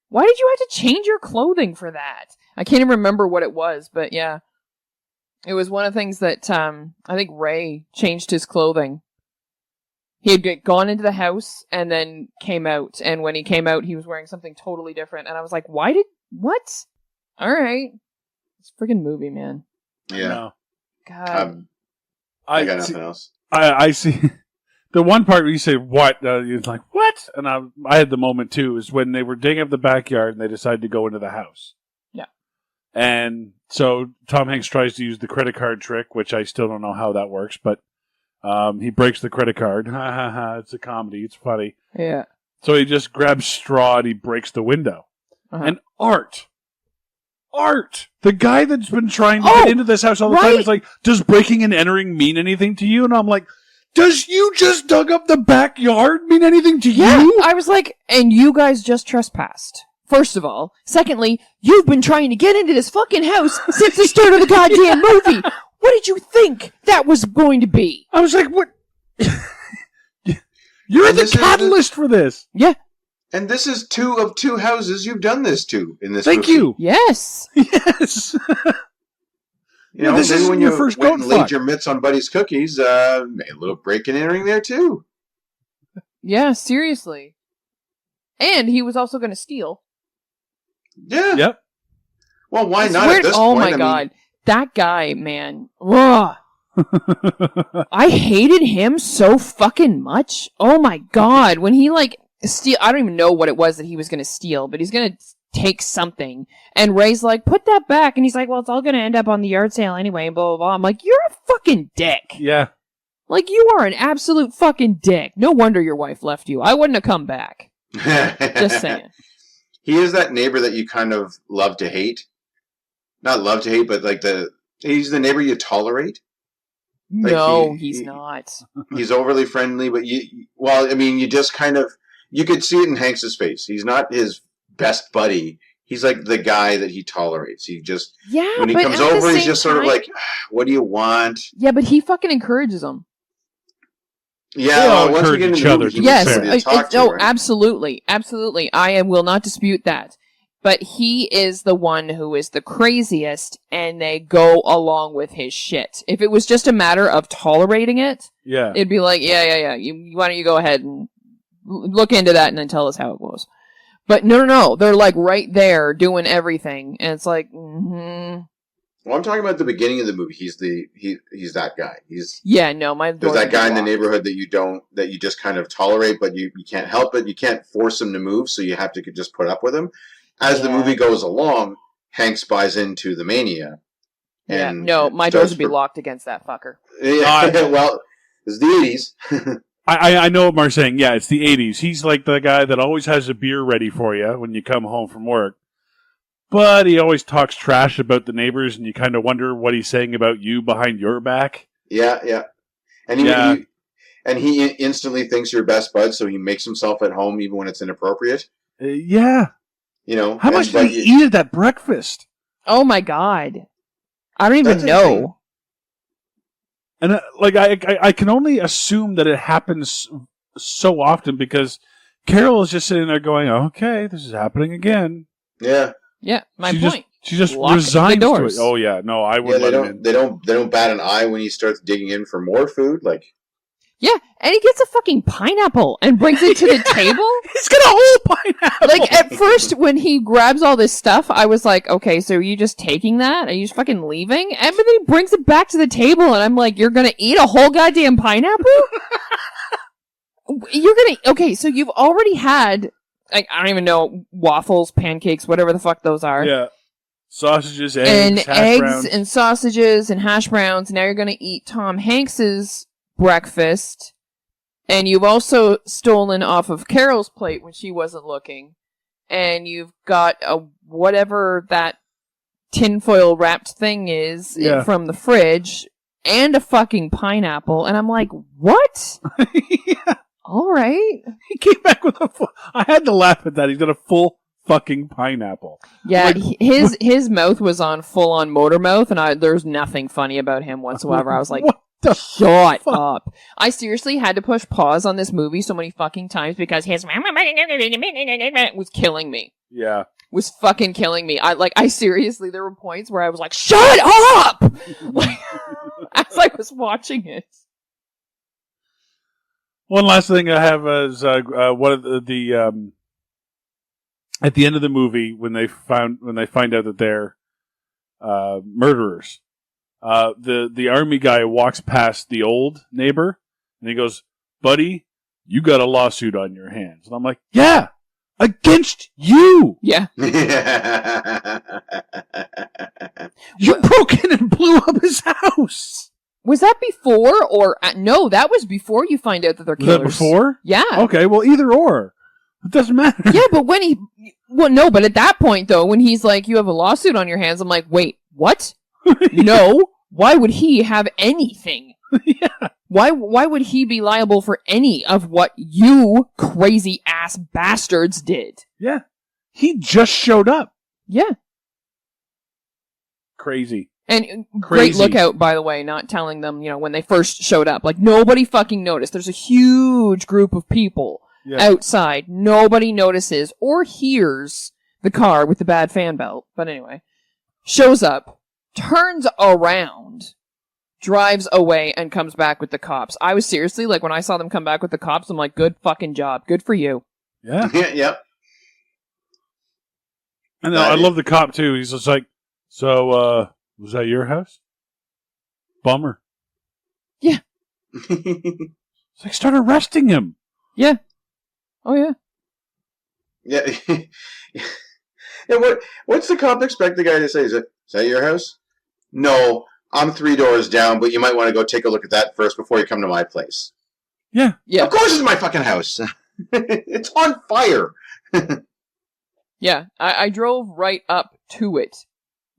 Why did you have to change your clothing for that? I can't even remember what it was, but yeah. It was one of the things that I think Ray changed his clothing. He had gone into the house and then came out, and when he came out, he was wearing something totally different, and I was like, what? Alright. It's a friggin' movie, man. Yeah. No. God. I got nothing else. I see the one part where you say what, you're like what, and I had the moment too. Is when they were digging up the backyard and they decided to go into the house. Yeah, and so Tom Hanks tries to use the credit card trick, which I still don't know how that works, but he breaks the credit card. Ha ha ha! It's a comedy. It's funny. Yeah. So he just grabs straw and he breaks the window. And Art, the guy that's been trying to get into this house all the time, is like, does breaking and entering mean anything to you? And I'm like, does you just dug up the backyard mean anything to you? I was like, and you guys just trespassed. First of all. Secondly, you've been trying to get into this fucking house since the start of the goddamn movie. What did you think that was going to be? I was like, what? You're the catalyst for this. Yeah. And this is 2 of 2 houses you've done this to in this Thank movie. you. Yes. Yes. You know, this maybe is when your you first went goat and laid fuck. your mitts on Buddy's cookies, a little break and entering there too. Yeah, seriously. And he was also going to steal. Yeah. Yep. Well, why It's not weird. at this Oh point? my I mean, god. That guy, man. Ugh. I hated him so fucking much. Oh my god. When he steal, I don't even know what it was that he was going to steal, but he's going to take something. And Ray's like, put that back. And he's like, well, it's all going to end up on the yard sale anyway, blah, blah, blah. I'm like, you're a fucking dick. Yeah. Like, you are an absolute fucking dick. No wonder your wife left you. I wouldn't have come back. Just saying. He is that neighbor that you kind of love to hate. Not love to hate, but he's the neighbor you tolerate. Like No, he's not. He's overly friendly, but you just kind of, you could see it in Hanks's face. He's not his best buddy. He's like the guy that he tolerates. He just, when he but comes at the over, he's same just sort of time- like, what do you want? Yeah, but he fucking encourages him. Yeah, They all once we encourage get into each the other, movie, to be he Yes, needs fair. somebody to talk to, right? absolutely, absolutely. I will not dispute that. But he is the one who is the craziest, and they go along with his shit. If it was just a matter of tolerating it, Yeah. it'd be like, yeah. Why don't you go ahead and look into that and then tell us how it goes. But no. They're like right there doing everything, and it's like, Well, I'm talking about the beginning of the movie. He's that guy. yeah, no, my There's door's that guy in the locked. neighborhood that you just kind of tolerate, but you can't help it. You can't force him to move, so you have to just put up with him. As the Yeah. movie goes along, Hanks buys into the mania. Yeah, And no, my starts doors would be locked against that fucker. Yeah, well, it's the 80s. I know what Mark's saying. Yeah, it's the 80s. He's like the guy that always has a beer ready for you when you come home from work. But he always talks trash about the neighbors, and you kind of wonder what he's saying about you behind your back. Yeah. And he instantly thinks you're best bud, so he makes himself at home even when it's inappropriate. Yeah. You know, How much did he eat at that breakfast? Oh my god. I don't even That's insane. know. And I can only assume that it happens so often because Carol is just sitting there going, "Okay, this is happening again." Yeah. Yeah, my she point. just Lock resigns the to it. doors. Oh yeah, no, I Yeah, wouldn't let him in. they don't bat an eye when he starts digging in for more food. Like, Yeah, and he gets a fucking pineapple and brings it to the table. He's got a whole pineapple. Like, at first, when he grabs all this stuff, I was like, okay, so are you just taking that? Are you just fucking leaving? And but then he brings it back to the table, and I'm like, you're gonna eat a whole goddamn pineapple? Okay, so you've already had, I don't even know, waffles, pancakes, whatever the fuck those are. Yeah. Sausages, eggs, And hash eggs browns. and sausages and hash browns. Now you're gonna eat Tom Hanks's breakfast. And you've also stolen off of Carol's plate when she wasn't looking. And you've got whatever that tinfoil wrapped thing is Yeah. from the fridge. And a fucking pineapple. And I'm like, what? Yeah. All right. He came back with a full... I had to laugh at that. He's got a full fucking pineapple. Yeah, Like, his mouth was on full on motor mouth, and there's nothing funny about him whatsoever. I was like, what the shut fuck? up. I seriously had to push pause on this movie so many fucking times because his was killing me. Yeah. Was fucking killing me. I seriously, there were points where I was like, shut up! Like, as I was watching it. One last thing I have is one of the at the end of the movie when they find out that they're murderers, the army guy walks past the old neighbor, and he goes, "Buddy, you got a lawsuit on your hands." And I'm like, "Yeah, against you. Yeah. You broke in and blew up his house." Was that before or... no, that was before you find out that they're Was killers. that before? Yeah. Okay, well, either or. It doesn't matter. Yeah, but when he... Well, no, but at that point, though, when he's like, you have a lawsuit on your hands, I'm like, wait, what? No. Why would he have anything? Yeah. Why would he be liable for any of what you crazy-ass bastards did? Yeah. He just showed up. Yeah. Crazy. And Crazy. great lookout, by the way, not telling them, when they first showed up. Like, nobody fucking noticed. There's a huge group of people outside. Nobody notices or hears the car with the bad fan belt. But anyway, shows up, turns around, drives away, and comes back with the cops. I was seriously, like, when I saw them come back with the cops, I'm like, good fucking job. Good for you. Yeah. Yep. And I love the cop, too. He's just like, so, was that your house? Bummer. Yeah. It's like, start arresting him. Yeah. Oh, yeah. Yeah. Yeah. What's the cop expect the guy to say? Is that your house? No, I'm 3 doors down, but you might want to go take a look at that first before you come to my place. Yeah. Yeah. Of course it's my fucking house. It's on fire. Yeah. I drove right up to it.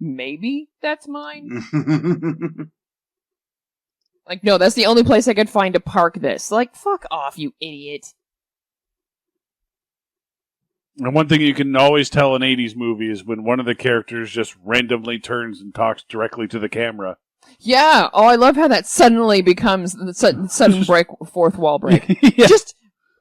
Maybe that's mine? Like, no, that's the only place I could find to park this. Like, fuck off, you idiot. And one thing you can always tell in 80s movie is when one of the characters just randomly turns and talks directly to the camera. Yeah. Oh, I love how that suddenly becomes the sudden break, fourth wall break. Yeah. Just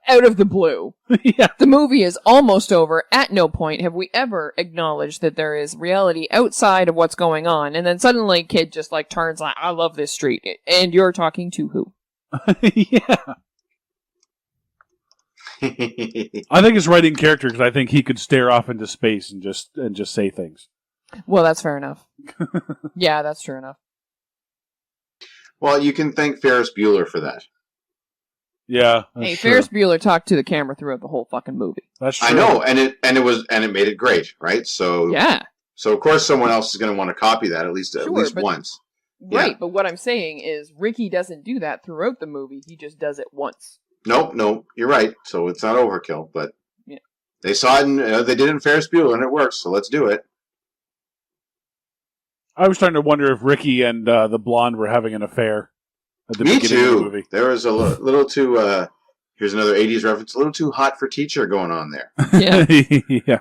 out of the blue. Yeah. The movie is almost over. At no point have we ever acknowledged that there is reality outside of what's going on. And then suddenly kid just like turns like, I love this street. And you're talking to who? Yeah. I think it's writing character because I think he could stare off into space and just say things. Well, that's fair enough. Yeah, that's true enough. Well, you can thank Ferris Bueller for that. Yeah. Hey, true. Ferris Bueller talked to the camera throughout the whole fucking movie. That's true. I know, and it made it great, right? So Yeah. So of course someone else is going to want to copy that at least But- once. Right, Yeah. but what I'm saying is Ricky doesn't do that throughout the movie. He just does it once. Nope, you're right. So it's not overkill, but Yeah. they saw it and they did it in Ferris Bueller and it works. So let's do it. I was starting to wonder if Ricky and the blonde were having an affair at the Me beginning of the too. movie. There was a little too. Here's another '80s reference. A little too hot for teacher going on there. Yeah. Yeah.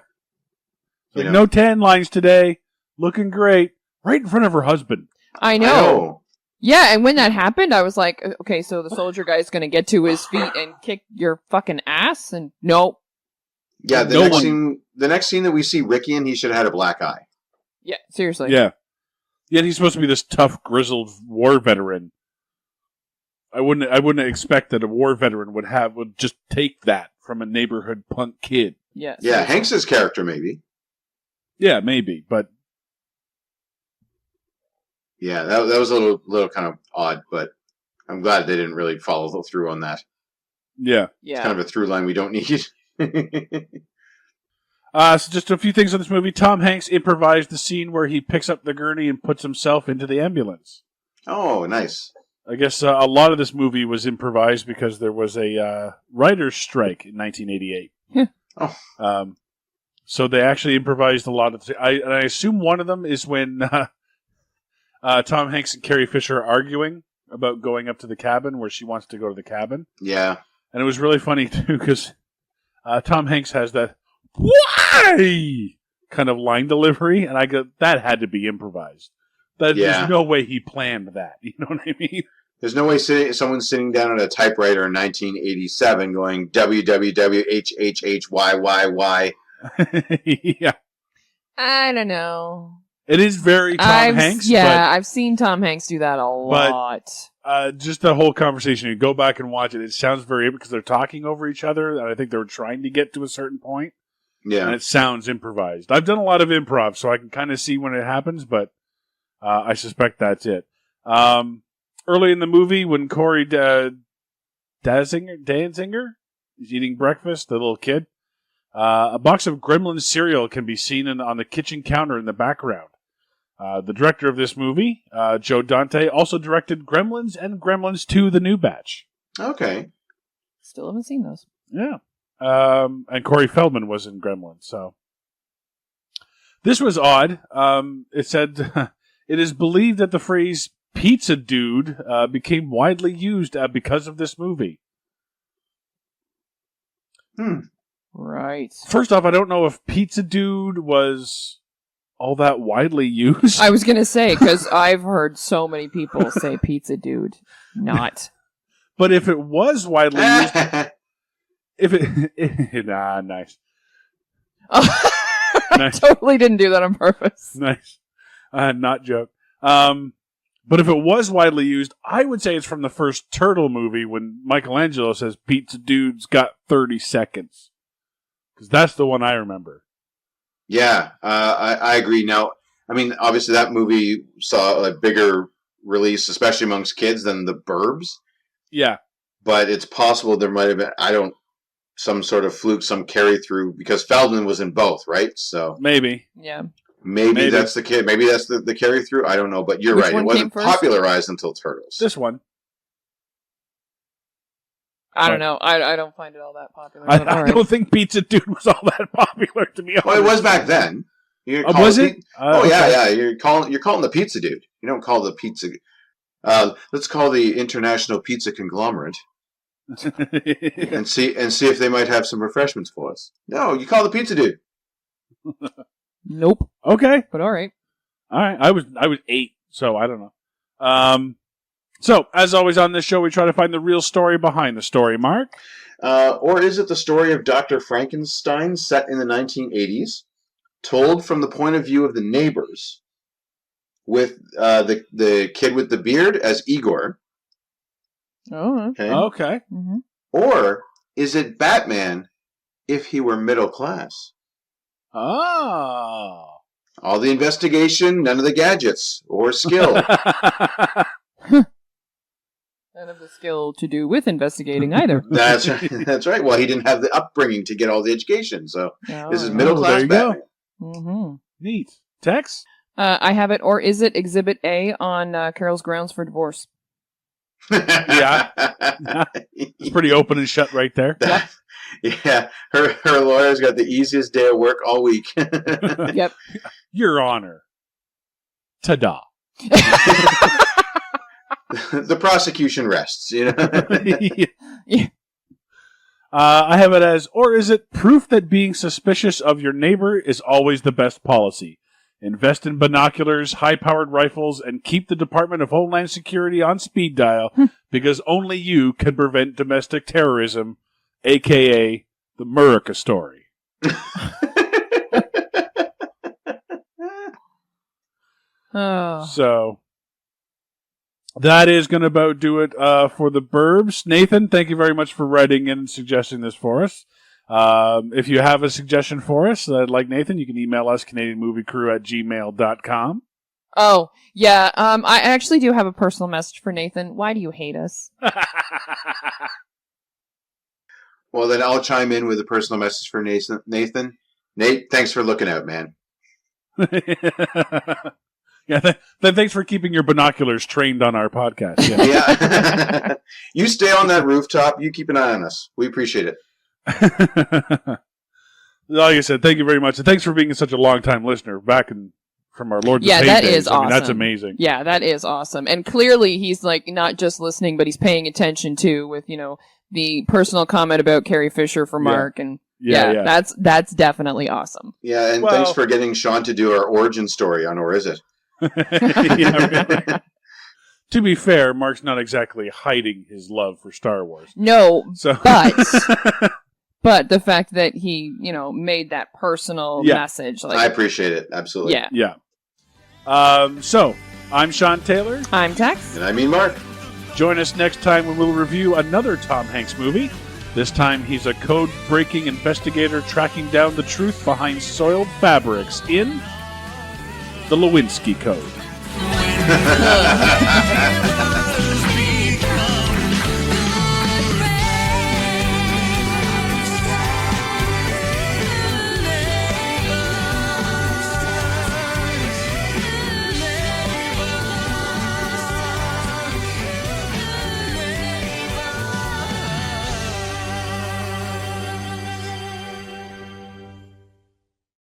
You Like, know? no tan lines today. Looking great. Right in front of her husband. I know. Yeah, and when that happened, I was like, okay, so the soldier guy's gonna get to his feet and kick your fucking ass? And no. Yeah, No one- the next scene that we see Ricky in, he should have had a black eye. Yeah, seriously. Yeah. Yet he's supposed to be this tough, grizzled war veteran. I wouldn't expect that a war veteran would just take that from a neighborhood punk kid. Yeah. Yeah, seriously. Hanks's character maybe. Yeah, maybe, but Yeah, that was a little kind of odd, but I'm glad they didn't really follow through on that. yeah. Yeah. It's kind of a through line we don't need. So just a few things on this movie. Tom Hanks improvised the scene where he picks up the gurney and puts himself into the ambulance. Oh, nice. I guess a lot of this movie was improvised because there was a writer's strike in 1988. Oh. So they actually improvised a lot of. I assume one of them is when Tom Hanks and Carrie Fisher are arguing about going up to the cabin where she wants to go to the cabin, Yeah. and it was really funny too because Tom Hanks has that "why" kind of line delivery, and I go, that had to be improvised. Yeah. There's no way he planned that. You know what I mean? There's no way someone's sitting down at a typewriter in 1987 going WWWHHHYYY. Yeah. I don't know. It is very Tom Hanks, I've seen Tom Hanks do that a lot. but just the whole conversation, you go back and watch it, it sounds very, because they're talking over each other, and I think they were trying to get to a certain point, and Yeah. it sounds improvised. I've done a lot of improv, so I can kind of see when it happens, but I suspect that's it. Early in the movie, when Corey Danziger is eating breakfast, the little kid, a box of Gremlin cereal can be seen on the kitchen counter in the background. The director of this movie, Joe Dante, also directed Gremlins and Gremlins 2, The New Batch. Okay. Still haven't seen those. Yeah. And Corey Feldman was in Gremlins, so. This was odd. It said, it is believed that the phrase pizza dude became widely used because of this movie. Right. First off, I don't know if pizza dude was all that widely used. I was going to say, because I've heard so many people say pizza dude. Not. But if it was widely used, nice. I totally didn't do that on purpose. Nice. Not joke. But if it was widely used, I would say it's from the first Turtle movie when Michelangelo says pizza dude's got 30 seconds. Because that's the one I remember. Yeah, I agree. Now, I mean, obviously that movie saw a bigger release, especially amongst kids, than the Burbs. Yeah. But it's possible there might have been, some sort of fluke, some carry through, because Feldman was in both, right? So maybe. Yeah. Maybe that's the kid. Maybe that's the carry through. I don't know, but you're right. It wasn't popularized until Turtles. This one. I don't know. I don't find it all that popular. I don't think Pizza Dude was all that popular, to be honest. Well, it was back then. Was it? Yeah. You're calling the Pizza Dude. You don't call the pizza. Let's call the International Pizza Conglomerate and see if they might have some refreshments for us. No, you call the Pizza Dude. Nope. Okay, but all right. All right. I was 8, so I don't know. So, as always on this show, we try to find the real story behind the story, Mark. Or is it the story of Dr. Frankenstein set in the 1980s, told from the point of view of the neighbors, with the kid with the beard as Igor? Oh, okay. Mm-hmm. Or is it Batman if he were middle class? Oh. All the investigation, none of the gadgets or skill. None of the skill to do with investigating either. That's right. Well, he didn't have the upbringing to get all the education, so this is middle class Batman. Mm-hmm. Neat. Tex? I have it, or is it Exhibit A on Carol's grounds for divorce? Yeah. It's pretty open and shut right there. Yeah. Her lawyer's got the easiest day of work all week. Yep. Your Honor. Ta-da. The prosecution rests, you know? Yeah. I have it as, or is it proof that being suspicious of your neighbor is always the best policy? Invest in binoculars, high-powered rifles, and keep the Department of Homeland Security on speed dial, because only you can prevent domestic terrorism, a.k.a. the Murica story. So, that is going to about do it for the Burbs. Nathan, thank you very much for writing in and suggesting this for us. If you have a suggestion for us, like Nathan, you can email us, CanadianMovieCrew@gmail.com. Oh, yeah. I actually do have a personal message for Nathan. Why do you hate us? Well, then I'll chime in with a personal message for Nathan. Nate, thanks for looking out, man. Yeah, thanks for keeping your binoculars trained on our podcast. Yeah. You stay on that rooftop. You keep an eye on us. We appreciate it. Like I said, thank you very much. And thanks for being such a long-time listener from our Lords of Hate that days. is awesome. I mean, that's amazing. Yeah, that is awesome. And clearly he's not just listening, but he's paying attention too with, the personal comment about Carrie Fisher for Mark. And yeah. That's definitely awesome. Yeah, and thanks for getting Sean to do our origin story on Or Is It? Yeah, to be fair, Mark's not exactly hiding his love for Star Wars. No, but the fact that he, made that personal message. I appreciate it. Absolutely. Yeah. So, I'm Sean Taylor. I'm Tex. And I mean Mark. Join us next time when we'll review another Tom Hanks movie. This time he's a code-breaking investigator tracking down the truth behind soiled fabrics in The Lewinsky Code. Ugh.